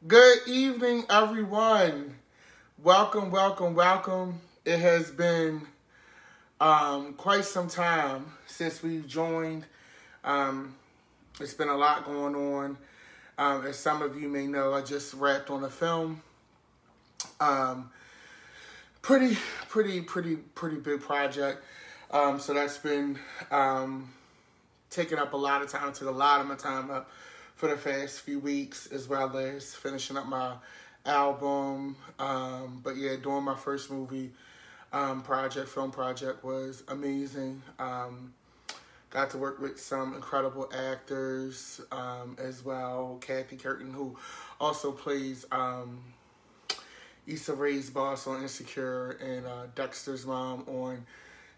Good evening, everyone. Welcome, welcome, welcome. It has been quite some time since we've joined. It's been a lot going on. As some of you may know, I just wrapped on a film. Pretty big project. So that's been taking up a lot of time. Took a lot of my time up for the past few weeks, as well as finishing up my album. But yeah, doing my first movie film project was amazing. Got to work with some incredible actors as well. Kathy Curtin, who also plays Issa Rae's boss on Insecure, and Dexter's mom on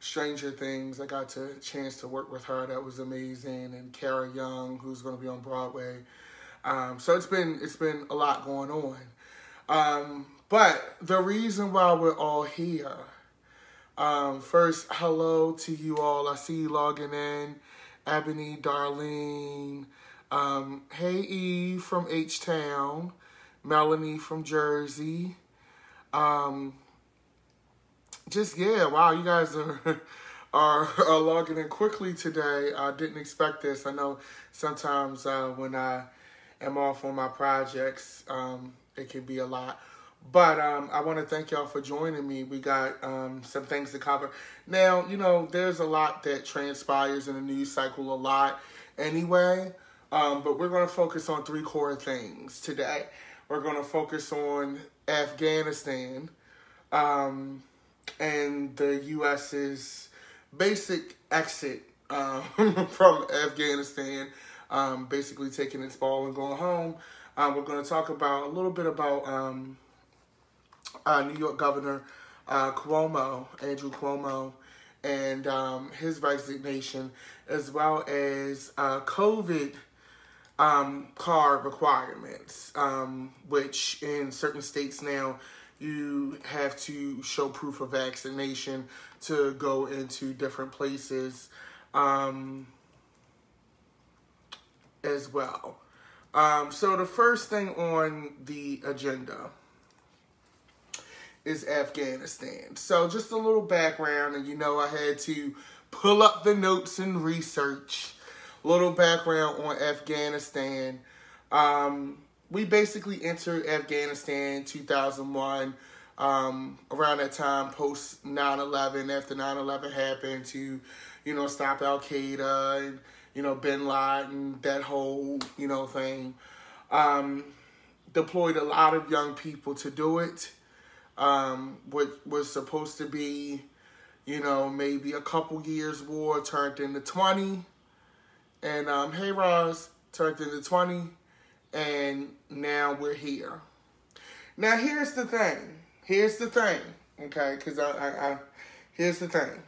Stranger Things. I got a chance to work with her. That was amazing. And Kara Young, who's going to be on Broadway. So it's been a lot going on. But the reason why we're all here, first, hello to you all. I see you logging in. Ebony, Darlene, hey Eve from H-Town, Melanie from Jersey. Wow, you guys are logging in quickly today. I didn't expect this. I know sometimes when I am off on my projects, it can be a lot. But I want to thank y'all for joining me. We got some things to cover. Now, there's a lot that transpires in the news cycle a lot anyway. But we're going to focus on three core things today. We're going to focus on Afghanistan, and the U.S.'s basic exit from Afghanistan, basically taking its ball and going home. We're going to talk about a little bit about New York Governor Cuomo, Andrew Cuomo, and his resignation, as well as COVID card requirements, which in certain states now, you have to show proof of vaccination to go into different places as well. So the first thing on the agenda is Afghanistan. So just a little background, and I had to pull up the notes and research. A little background on Afghanistan. We basically entered Afghanistan in 2001, around that time, post 9/11, after 9/11 happened, to, stop Al-Qaeda and, Bin Laden, that whole, thing. Deployed a lot of young people to do it, which was supposed to be, maybe a couple years war, turned into 20. And, hey, Roz, turned into 20. And now we're here. Now, here's the thing. Okay? Because here's the thing.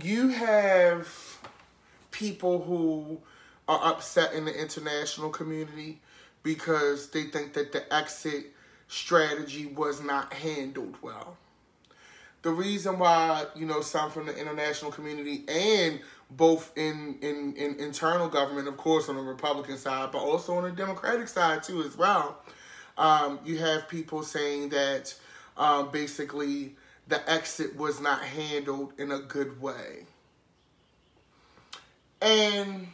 You have people who are upset in the international community because they think that the exit strategy was not handled well. The reason why, some from the international community and both in internal government, of course, on the Republican side, but also on the Democratic side, too, as well, you have people saying that basically the exit was not handled in a good way. And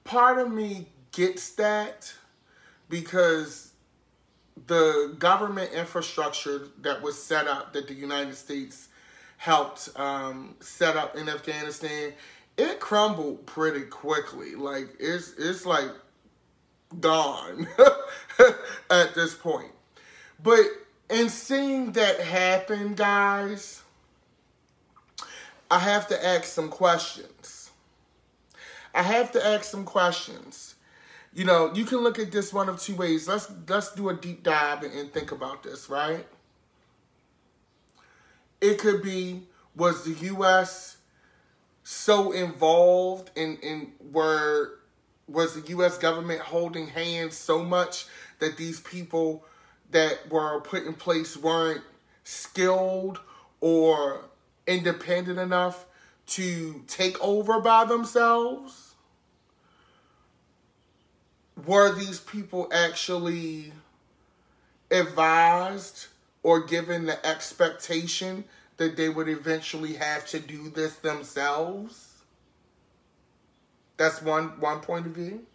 part of me gets that, because the government infrastructure that was set up, that the United States helped set up in Afghanistan, it crumbled pretty quickly. Like, it's like gone at this point. But in seeing that happen, guys, I have to ask some questions. You can look at this one of two ways. Let's do a deep dive and think about this, right? It could be, was the U.S. so involved was the U.S. government holding hands so much that these people that were put in place weren't skilled or independent enough to take over by themselves? were these people actually advised or given the expectation that they would eventually have to do this themselves? That's one point of view.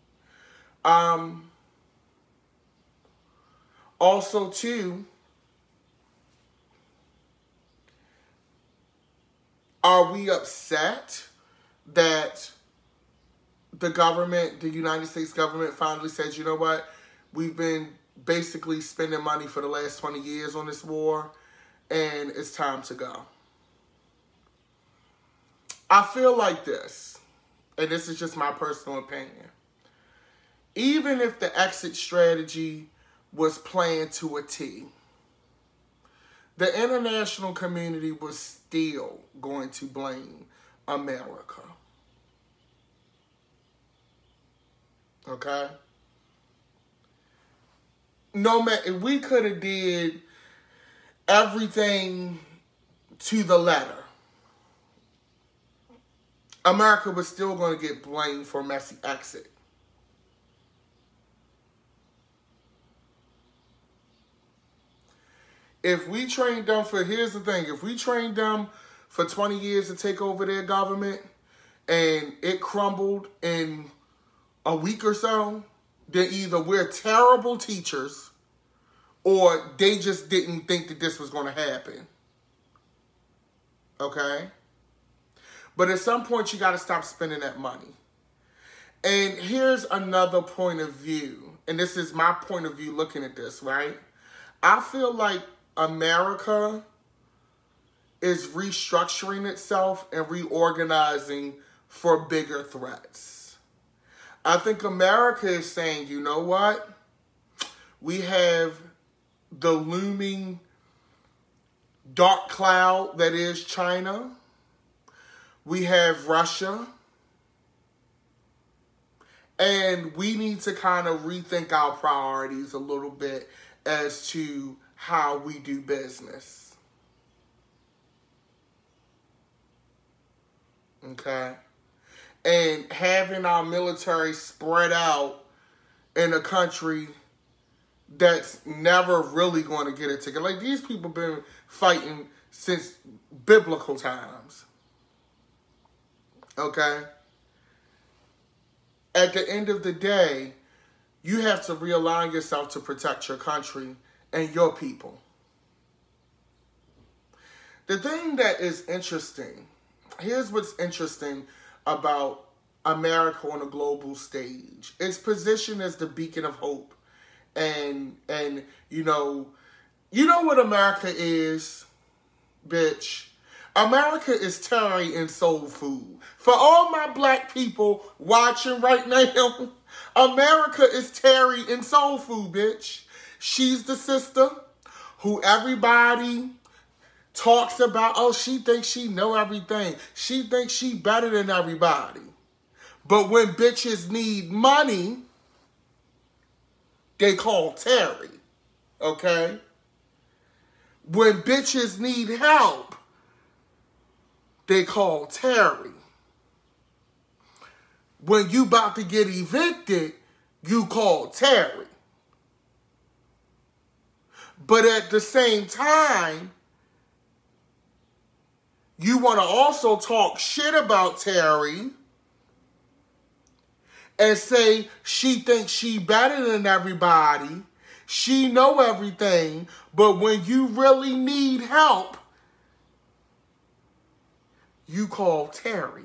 Also, too, are we upset that the government, the United States government, finally says, you know what, we've been basically spending money for the last 20 years on this war, and it's time to go? I feel like this, and this is just my personal opinion. Even if the exit strategy was planned to a T, the international community was still going to blame America. Okay? No matter, we could have did everything to the letter, America was still going to get blamed for a messy exit. If we trained them for, here's the thing, if we trained them for 20 years to take over their government and it crumbled in a week or so, then either we're terrible teachers or they just didn't think that this was going to happen. Okay? But at some point, you got to stop spending that money. And here's another point of view. And this is my point of view looking at this, right? I feel like America is restructuring itself and reorganizing for bigger threats. I think America is saying, you know what? We have the looming dark cloud that is China. We have Russia. And we need to kind of rethink our priorities a little bit as to how we do business. Okay? And having our military spread out in a country that's never really going to get it together. Like, these people have been fighting since biblical times. Okay? At the end of the day, you have to realign yourself to protect your country and your people. The thing that is interesting, here's what's interesting about America on a global stage. It's positioned as the beacon of hope. And you know what America is, bitch? America is Terry and soul food. For all my black people watching right now, America is Terry and soul food, bitch. She's the sister who everybody talks about. Oh, she thinks she know everything. She thinks she better than everybody. But when bitches need money, they call Terry. Okay? When bitches need help, they call Terry. When you about to get evicted, you call Terry. But at the same time, you want to also talk shit about Terry and say she thinks she better than everybody. She know everything. But when you really need help, you call Terry.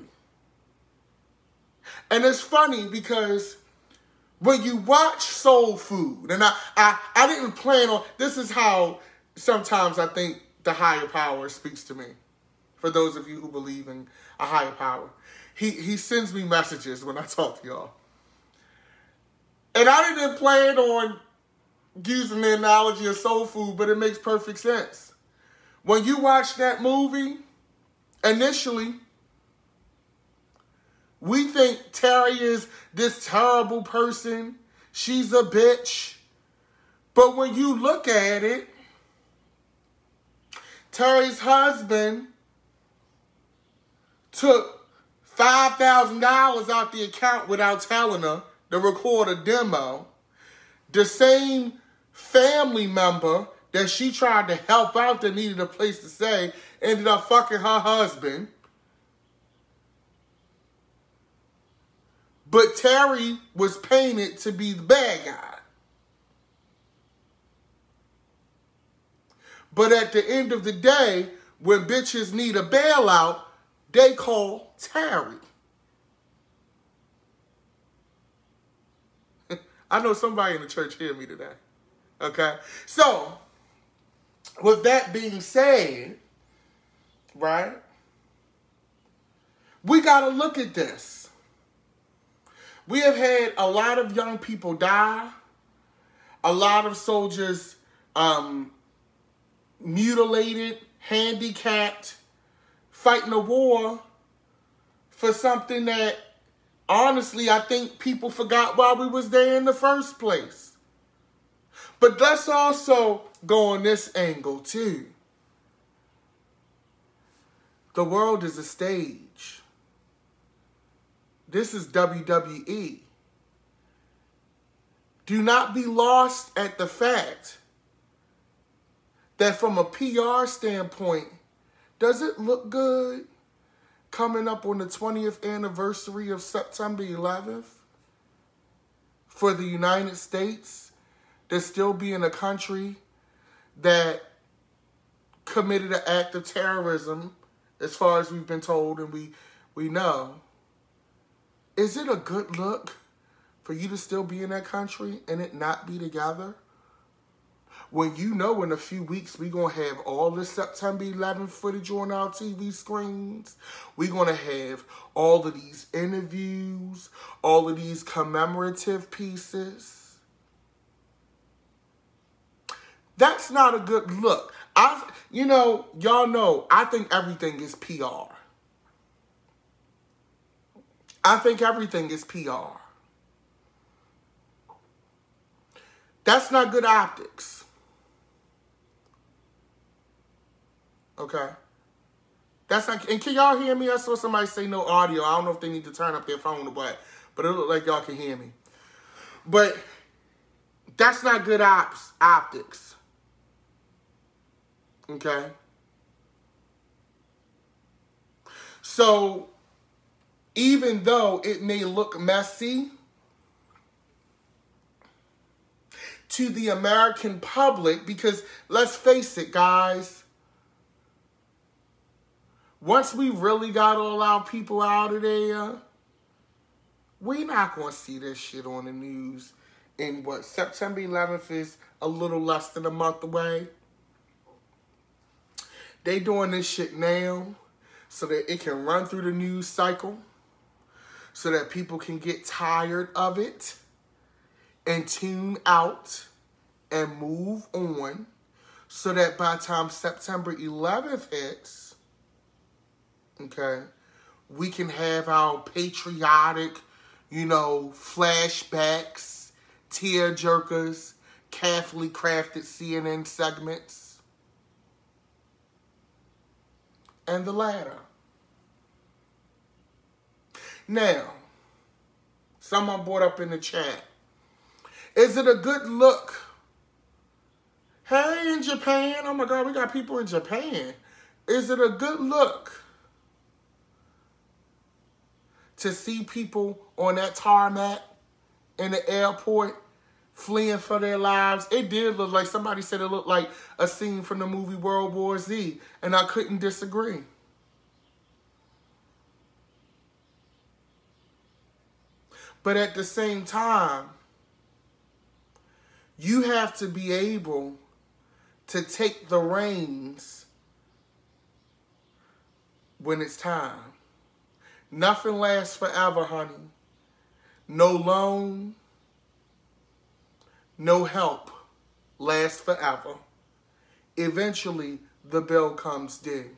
And it's funny because when you watch Soul Food, and I didn't plan on, this is how sometimes I think the higher power speaks to me. For those of you who believe in a higher power. He sends me messages when I talk to y'all. And I didn't plan on using the analogy of soul food, but it makes perfect sense. When you watch that movie, initially, we think Terry is this terrible person. She's a bitch. But when you look at it, Terry's husband took $5,000 out the account without telling her. to record a demo, the same family member that she tried to help out that needed a place to stay ended up fucking her husband. But Terry was painted to be the bad guy. But at the end of the day, when bitches need a bailout, they call Terry. I know somebody in the church hear me today. Okay? So, with that being said, right? We got to look at this. We have had a lot of young people die. A lot of soldiers mutilated, handicapped, fighting a war for something that, honestly, I think people forgot why we was there in the first place. But let's also go on this angle, too. The world is a stage. This is WWE. Do not be lost at the fact that from a PR standpoint, does it look good coming up on the 20th anniversary of September 11th for the United States to still be in a country that committed an act of terrorism, as far as we've been told and we know? Is it a good look for you to still be in that country and it not be together? When you know in a few weeks we're going to have all this September 11th footage on our TV screens. We're going to have all of these interviews, all of these commemorative pieces. That's not a good look. Y'all know, I think everything is PR. I think everything is PR. That's not good optics. Okay? That's not, and can y'all hear me? I saw somebody say no audio. I don't know if they need to turn up their phone or what, but it looked like y'all can hear me. But that's not good optics. Okay? So, even though it may look messy to the American public, because let's face it, guys, once we really got all our people out of there, we're not going to see this shit on the news in what, September 11th is a little less than a month away. They doing this shit now so that it can run through the news cycle, so that people can get tired of it and tune out and move on, so that by the time September 11th hits, okay, we can have our patriotic, flashbacks, tear-jerkers, carefully crafted CNN segments, and the latter. Now, someone brought up in the chat, is it a good look? Hey, in Japan, oh my God, we got people in Japan. Is it a good look to see people on that tarmac in the airport fleeing for their lives? It did look like, somebody said it looked like a scene from the movie World War Z, and I couldn't disagree. But at the same time, you have to be able to take the reins when it's time. Nothing lasts forever, honey. No loan, no help lasts forever. Eventually, the bill comes due.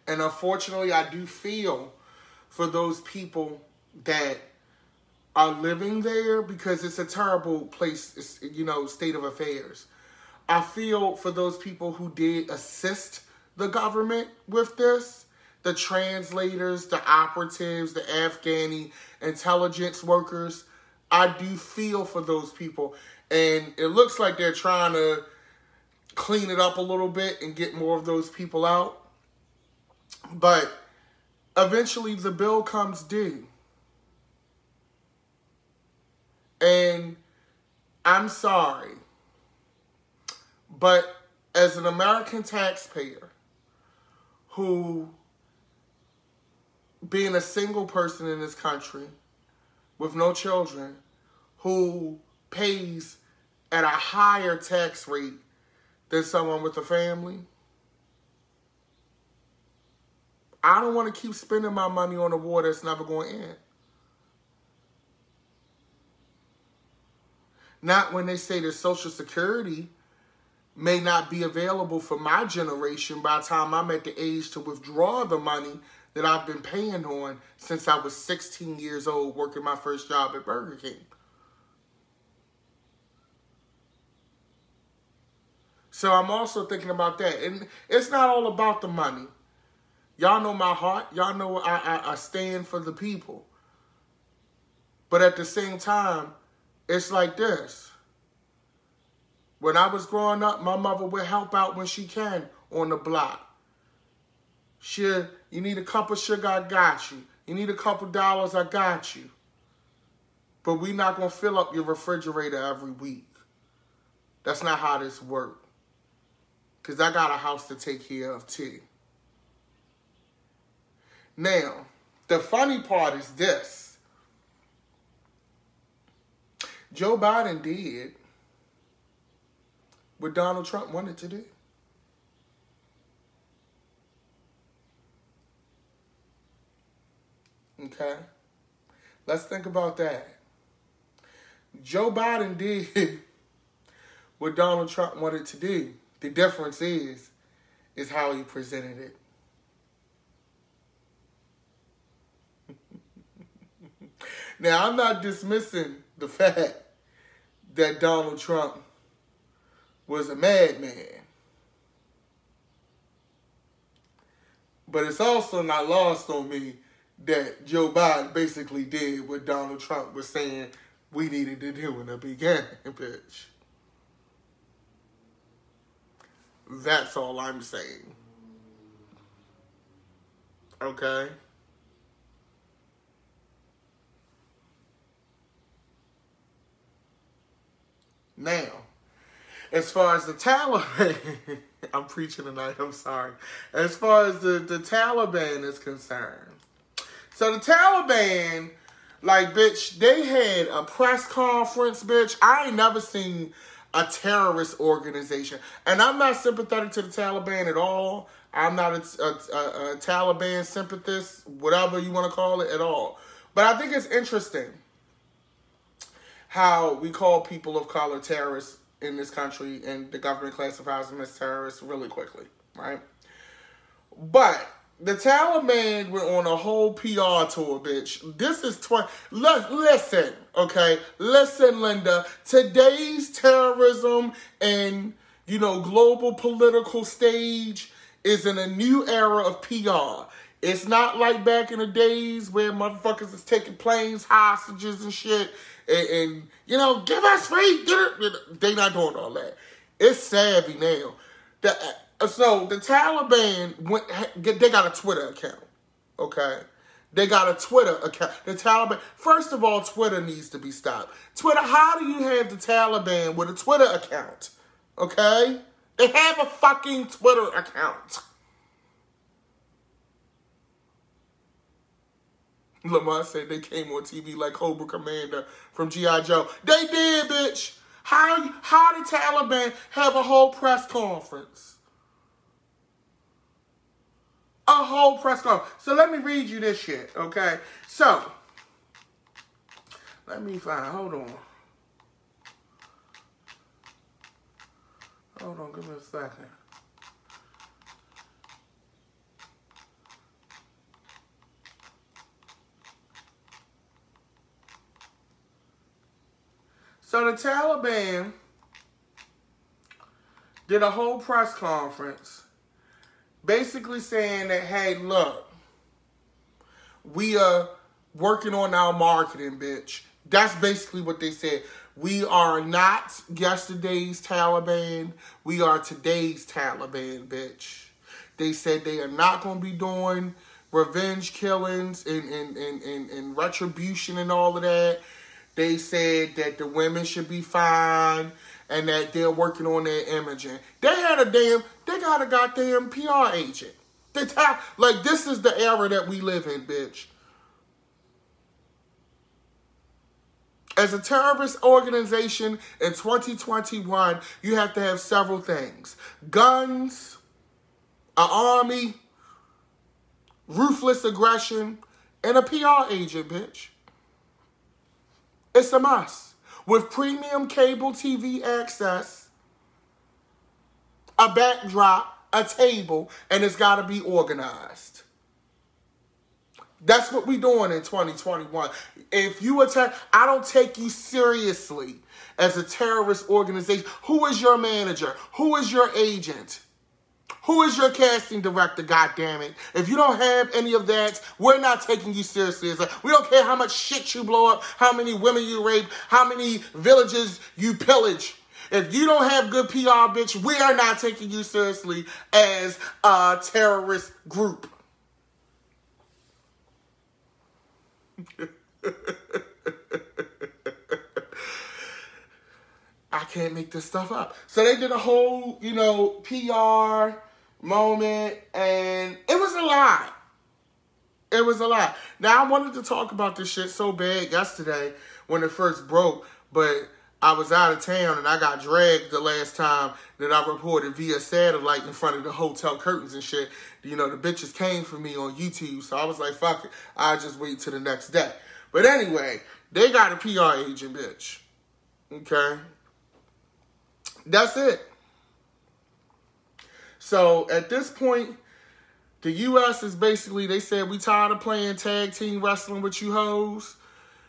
And unfortunately, I do feel for those people that are living there, because it's a terrible place, state of affairs. I feel for those people who did assist the government with this, the translators, the operatives, the Afghani intelligence workers, I do feel for those people. And it looks like they're trying to clean it up a little bit and get more of those people out. But eventually the bill comes due. And I'm sorry, but as an American taxpayer who, being a single person in this country with no children, who pays at a higher tax rate than someone with a family, I don't want to keep spending my money on a war that's never going to end. Not when they say that Social Security may not be available for my generation by the time I'm at the age to withdraw the money that I've been paying on since I was 16 years old working my first job at Burger King. So I'm also thinking about that. And it's not all about the money. Y'all know my heart. Y'all know I stand for the people. But at the same time, it's like this. When I was growing up, my mother would help out when she can on the block. You need a cup of sugar, I got you. You need a couple dollars, I got you. But we're not going to fill up your refrigerator every week. That's not how this works. Because I got a house to take care of too. Now, the funny part is this. Joe Biden did what Donald Trump wanted to do. Okay? Let's think about that. Joe Biden did what Donald Trump wanted to do. The difference is how he presented it. Now, I'm not dismissing the fact that Donald Trump was a madman. But it's also not lost on me that Joe Biden basically did what Donald Trump was saying we needed to do in the beginning, bitch. That's all I'm saying. Okay? Now, as far as the Taliban, I'm preaching tonight, I'm sorry. As far as the Taliban is concerned. So the Taliban, like, bitch, they had a press conference, bitch. I ain't never seen a terrorist organization. And I'm not sympathetic to the Taliban at all. I'm not a Taliban sympathist, whatever you want to call it, at all. But I think it's interesting how we call people of color terrorists in this country, and the government classifies them as terrorists really quickly, right? But the Taliban went on a whole PR tour, bitch. This is listen, okay? Listen, Linda. Today's terrorism and, global political stage is in a new era of PR. It's not like back in the days where motherfuckers is taking planes, hostages and shit, and give us free, they not doing all that. It's savvy now. So the Taliban, they got a Twitter account, okay? They got a Twitter account. The Taliban, first of all, Twitter needs to be stopped. Twitter, how do you have the Taliban with a Twitter account, okay? They have a fucking Twitter account. Lamar said they came on TV like Cobra Commander from G.I. Joe. They did, bitch. How the Taliban have a whole press conference? A whole press conference. So let me read you this shit, okay? So, let me find, hold on, give me a second. So the Taliban did a whole press conference basically saying that, hey, look, we are working on our marketing, bitch. That's basically what they said. We are not yesterday's Taliban. We are today's Taliban, bitch. They said they are not going to be doing revenge killings and retribution and all of that. They said that the women should be fine and that they're working on their imaging. They got a goddamn PR agent. Like, this is the era that we live in, bitch. As a terrorist organization in 2021, you have to have several things. Guns, an army, ruthless aggression, and a PR agent, bitch. It's a must. With premium cable TV access, a backdrop, a table, and it's got to be organized. That's what we doing in 2021. If you attack, I don't take you seriously as a terrorist organization. Who is your manager? Who is your agent? Who is your casting director, goddammit? If you don't have any of that, we're not taking you seriously. We don't care how much shit you blow up, how many women you rape, how many villages you pillage. If you don't have good PR, bitch, we are not taking you seriously as a terrorist group. I can't make this stuff up. So they did a whole, PR moment, and it was a lot. It was a lot. Now, I wanted to talk about this shit so bad yesterday when it first broke, but I was out of town, and I got dragged the last time that I reported via satellite in front of the hotel curtains and shit. The bitches came for me on YouTube, so I was like, fuck it. I'll just wait till the next day. But anyway, they got a PR agent, bitch. Okay? That's it. So, at this point, the U.S. is basically, they said, we tired of playing tag team wrestling with you hoes.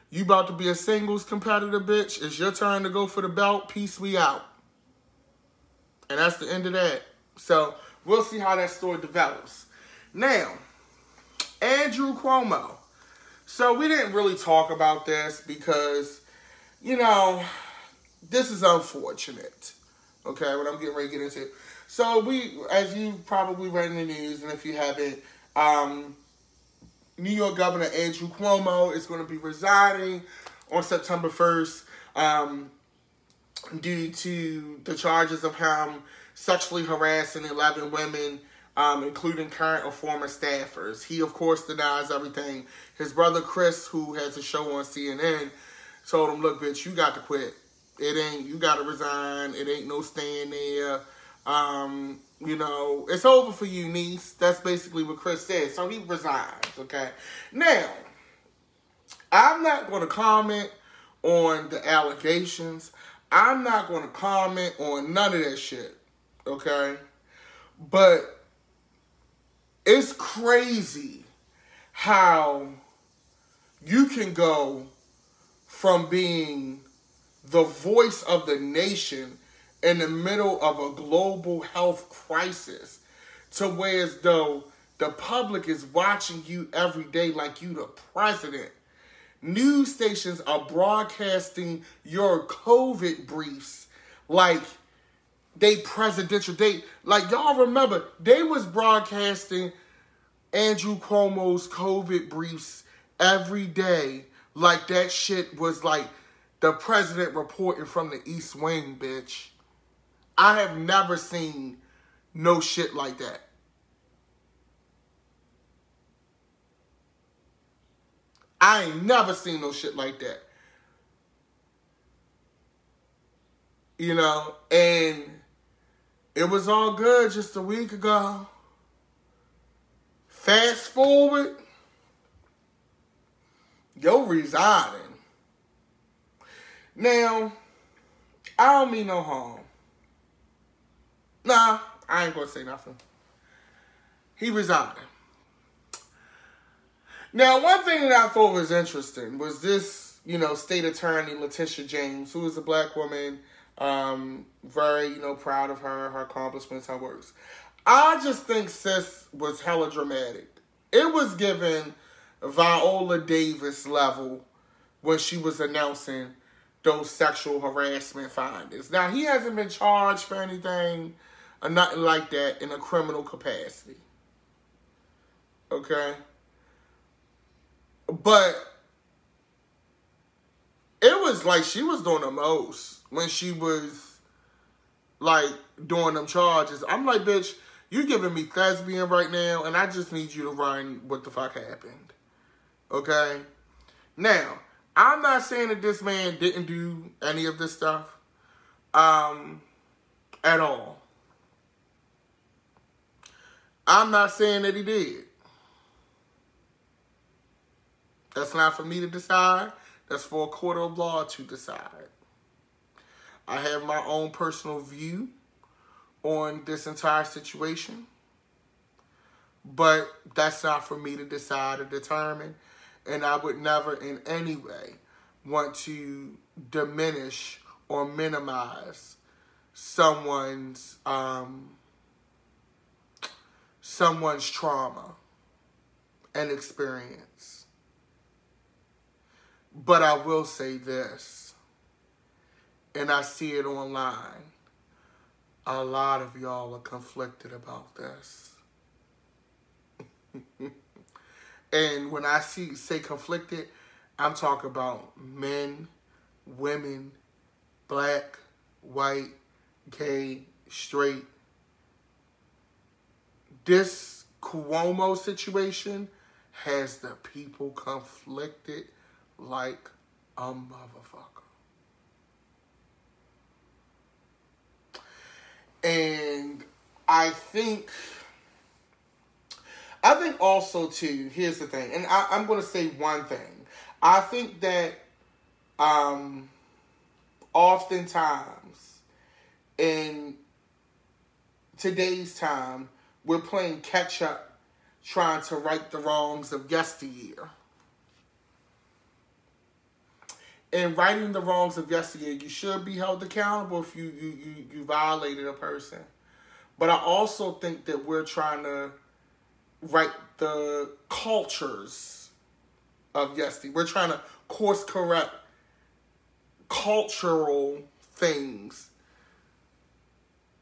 You about to be a singles competitor, bitch. It's your turn to go for the belt. Peace, we out. And that's the end of that. So, we'll see how that story develops. Now, Andrew Cuomo. So, we didn't really talk about this because, this is unfortunate. Okay, what I'm getting ready to get into. So, as you probably read in the news, and if you haven't, New York Governor Andrew Cuomo is going to be resigning on September 1st due to the charges of him sexually harassing 11 women, including current or former staffers. He, of course, denies everything. His brother, Chris, who has a show on CNN, told him, look, bitch, you got to quit. You got to resign. It ain't no staying there. It's over for you, niece. That's basically what Chris said. So he resigns, okay? Now, I'm not going to comment on the allegations. I'm not going to comment on none of that shit, okay? But it's crazy how you can go from being the voice of the nation in the middle of a global health crisis to where as though the public is watching you every day like you the president. News stations are broadcasting your COVID briefs like they presidential. Y'all remember, they was broadcasting Andrew Cuomo's COVID briefs every day like that shit was like the president reporting from the East Wing, bitch. I have never seen no shit like that. I ain't never seen no shit like that. And it was all good just a week ago. Fast forward, you're resigning. Now, I don't mean no harm. Nah, I ain't gonna say nothing. He resigned. Now, one thing that I thought was interesting was this, state attorney, Letitia James, who is a black woman, very, proud of her accomplishments, her works. I just think sis was hella dramatic. It was given Viola Davis level when she was announcing those sexual harassment findings. Now, he hasn't been charged for anything or nothing like that in a criminal capacity. Okay? But it was like she was doing the most when she was, like, doing them charges. I'm like, bitch, you giving me thespian right now, and I just need you to run what the fuck happened. Okay? Now, I'm not saying that this man didn't do any of this stuff at all. I'm not saying that he did. That's not for me to decide. That's for a court of law to decide. I have my own personal view on this entire situation, but that's not for me to decide or determine, and I would never in any way want to diminish or minimize someone's trauma and experience. But I will say this, and I see it online. A lot of y'all are conflicted about this. And when I say conflicted, I'm talking about men, women, black, white, gay, straight. This Cuomo situation has the people conflicted like a motherfucker. And I think also too, here's the thing, and I'm going to say one thing. I think that oftentimes in today's time, we're playing catch up, trying to right the wrongs of yesteryear. In righting the wrongs of yesteryear, you should be held accountable if you violated a person. But I also think that we're trying to right the cultures of yesterday. We're trying to course correct cultural things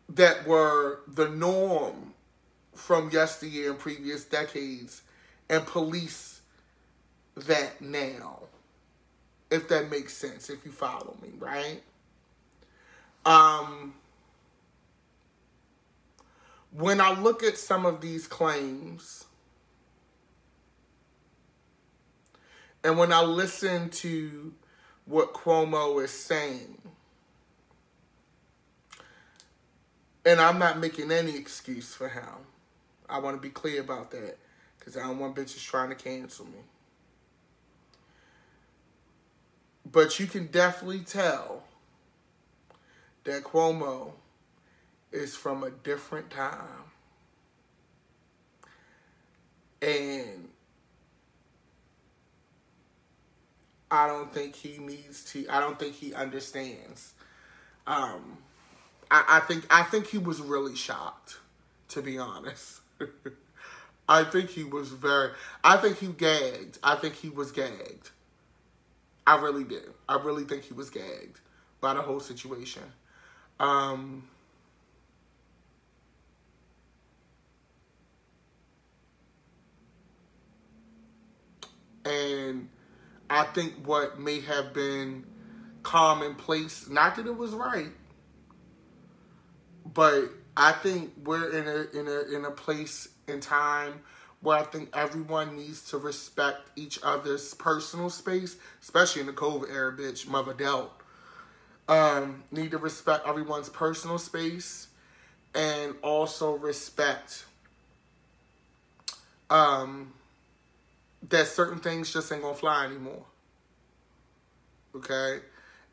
that were the norm from yesteryear and previous decades and police that now. If that makes sense, if you follow me, right? When I look at some of these claims, and when I listen to what Cuomo is saying, and I'm not making any excuse for him. I want to be clear about that, because I don't want bitches trying to cancel me. But you can definitely tell that Cuomo is from a different time. And I don't think he understands. I think he was really shocked, to be honest. I think he gagged. I think he was gagged. I really did. I really think he was gagged by the whole situation. And I think what may have been commonplace, not that it was right, but I think we're in a place in time where I think everyone needs to respect each other's personal space, especially in the COVID era, bitch, mother dealt. Need to respect everyone's personal space and also respect that certain things just ain't gonna fly anymore. Okay?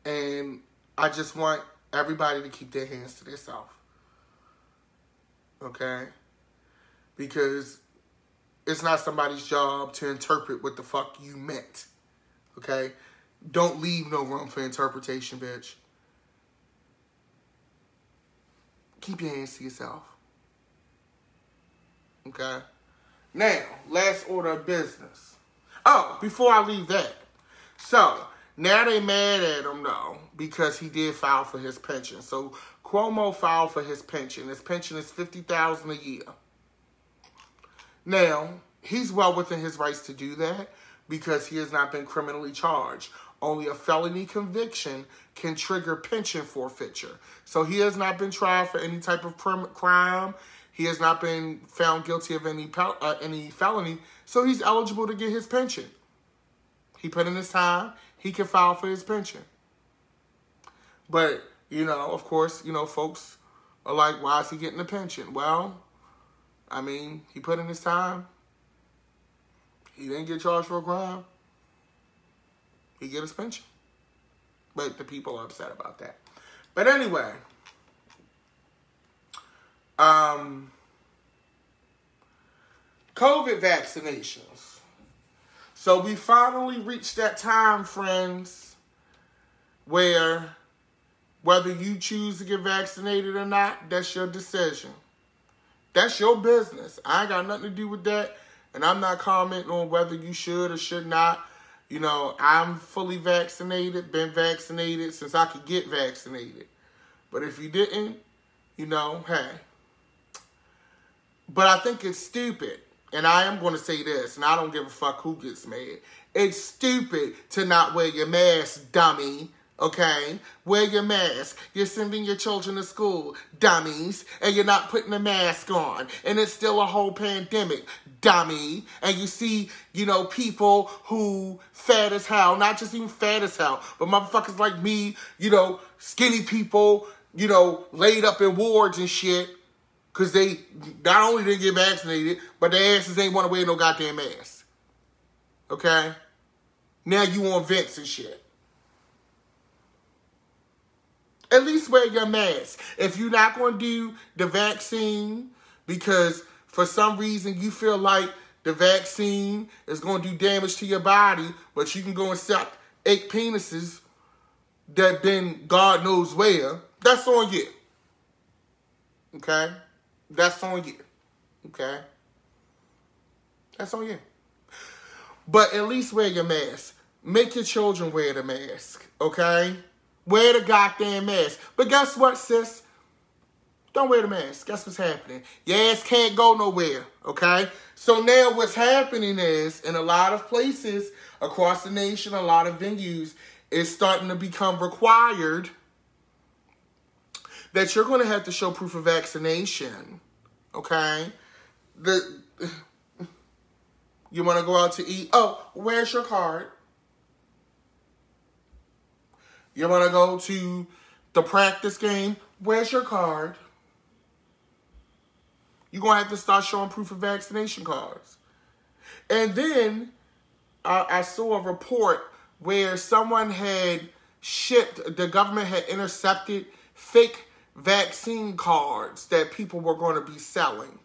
And I just want everybody to keep their hands to themselves. Okay? Because it's not somebody's job to interpret what the fuck you meant. Okay? Don't leave no room for interpretation, bitch. Keep your hands to yourself. Okay? Now, last order of business. Oh, before I leave that. So, now they mad at him, though, because he did file for his pension. So, Cuomo filed for his pension. His pension is $50,000 a year. Now, he's well within his rights to do that because he has not been criminally charged. Only a felony conviction can trigger pension forfeiture. So he has not been tried for any type of crime. He has not been found guilty of any felony. So he's eligible to get his pension. He put in his time. He can file for his pension. But, of course, folks are like, why is he getting a pension? Well, I mean, he put in his time. He didn't get charged for a crime. He get his pension. But the people are upset about that. But anyway, COVID vaccinations. So we finally reached that time, friends, where whether you choose to get vaccinated or not, that's your decision. That's your business. I ain't got nothing to do with that. And I'm not commenting on whether you should or should not. I'm fully vaccinated, been vaccinated since I could get vaccinated. But if you didn't, hey. But I think it's stupid. And I am going to say this, and I don't give a fuck who gets mad. It's stupid to not wear your mask, dummy. Okay? Wear your mask. You're sending your children to school, dummies, and you're not putting a mask on. And it's still a whole pandemic, dummy. And you see, people who fat as hell, not just even fat as hell, but motherfuckers like me, skinny people, laid up in wards and shit, because they not only didn't get vaccinated, but their asses ain't want to wear no goddamn mask. Okay? Now you on vents and shit. At least wear your mask. If you're not going to do the vaccine because for some reason you feel like the vaccine is going to do damage to your body, but you can go and suck 8 penises that been God knows where, that's on you. Okay? That's on you. Okay? That's on you. But at least wear your mask. Make your children wear the mask. Okay? Wear the goddamn mask. But guess what, sis? Don't wear the mask. Guess what's happening? Your ass can't go nowhere, okay? So now what's happening is, in a lot of places across the nation, a lot of venues, it's starting to become required that you're going to have to show proof of vaccination, okay? You want to go out to eat? Oh, where's your card? You want to go to the practice game? Where's your card? You're going to have to start showing proof of vaccination cards. And then I saw a report where someone had the government had intercepted fake vaccine cards that people were going to be selling.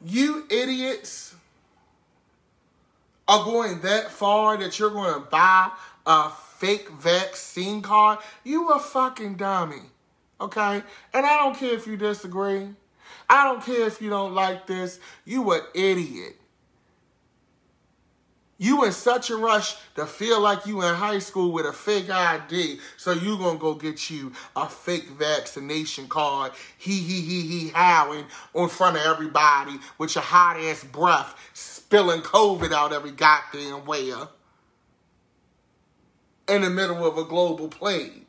You idiots are going that far that you're going to buy a fake vaccine card? You a fucking dummy, okay? And I don't care if you disagree. I don't care if you don't like this. You an idiot. You in such a rush to feel like you in high school with a fake ID, so you gonna go get you a fake vaccination card, howling in front of everybody with your hot ass breath, spilling COVID out every goddamn where, in the middle of a global plague,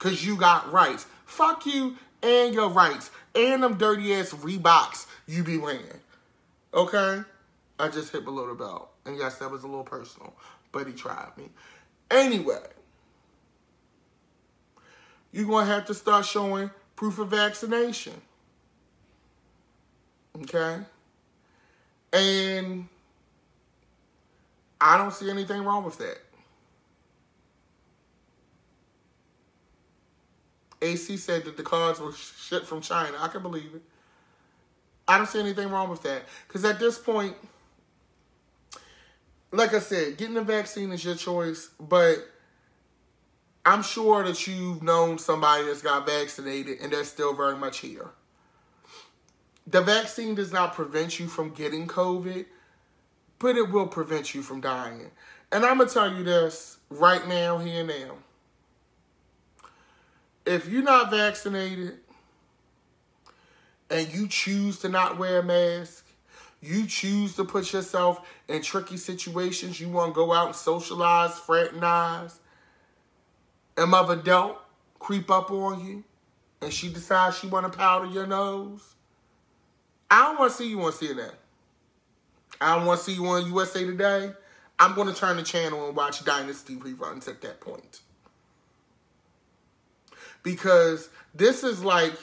cause you got rights. Fuck you and your rights and them dirty ass Reeboks you be wearing. Okay, I just hit below the belt. And yes, that was a little personal, but he tried me. Anyway, you're going to have to start showing proof of vaccination. Okay? And I don't see anything wrong with that. AC said that the cards were shipped from China. I can believe it. I don't see anything wrong with that. Because at this point, like I said, getting the vaccine is your choice, but I'm sure that you've known somebody that's got vaccinated and they're still very much here. The vaccine does not prevent you from getting COVID, but it will prevent you from dying. And I'm going to tell you this right now, here and now. If you're not vaccinated and you choose to not wear a mask, you choose to put yourself in tricky situations, you want to go out and socialize, fraternize, and Mother Adult creep up on you, and she decides she want to powder your nose, I don't want to see you on CNN. I don't want to see you on USA Today. I'm going to turn the channel and watch Dynasty reruns at that point. Because this is like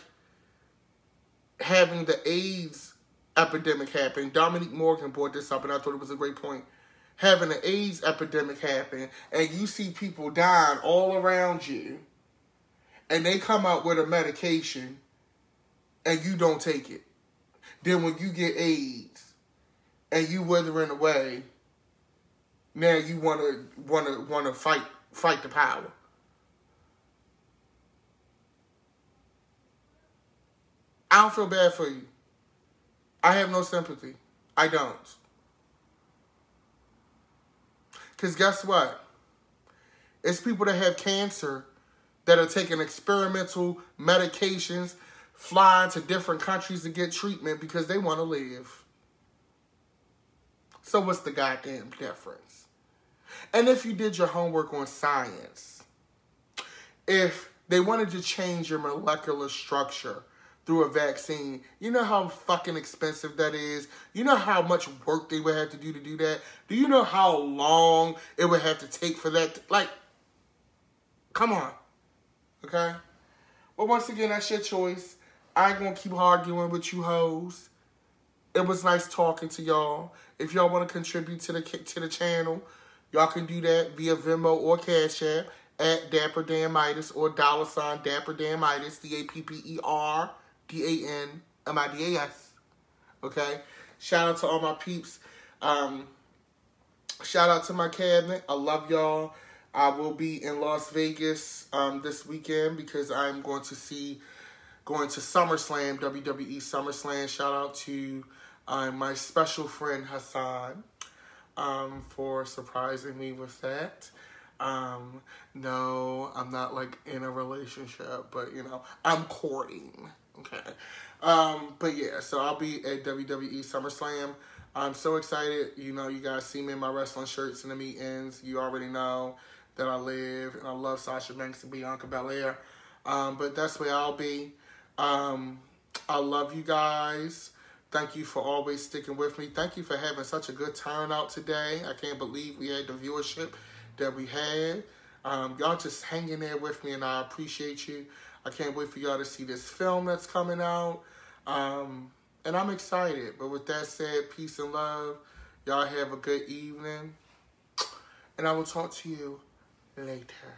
having the AIDS epidemic happen. Dominique Morgan brought this up, and I thought it was a great point. Having an AIDS epidemic happen, and you see people dying all around you, and they come out with a medication, and you don't take it. Then when you get AIDS, and you withering away, now you wanna fight the power. I don't feel bad for you. I have no sympathy. I don't. Because guess what? It's people that have cancer that are taking experimental medications, flying to different countries to get treatment because they want to live. So what's the goddamn difference? And if you did your homework on science, if they wanted to change your molecular structure through a vaccine, you know how fucking expensive that is? You know how much work they would have to do that? Do you know how long it would have to take for that? Like, come on. Okay? But once again, that's your choice. I ain't gonna keep arguing with you hoes. It was nice talking to y'all. If y'all want to contribute to the channel, y'all can do that via Venmo or Cash App at Dapper Dan Midas or $ Dapper Dan Midas, DAPPERDANMIDAS. Okay? Shout out to all my peeps. Shout out to my cabinet. I love y'all. I will be in Las Vegas this weekend because I'm going to SummerSlam, WWE SummerSlam. Shout out to my special friend Hassan for surprising me with that. No, I'm not like in a relationship, but you know, I'm courting. Okay. But yeah, so I'll be at WWE SummerSlam. I'm so excited. You know, you guys see me in my wrestling shirts in the meetings. You already know that I live and I love Sasha Banks and Bianca Belair. But that's where I'll be. I love you guys. Thank you for always sticking with me. Thank you for having such a good turnout today. I can't believe we had the viewership that we had. Y'all just hanging there with me, and I appreciate you. I can't wait for y'all to see this film that's coming out. And I'm excited. But with that said, peace and love. Y'all have a good evening. And I will talk to you later.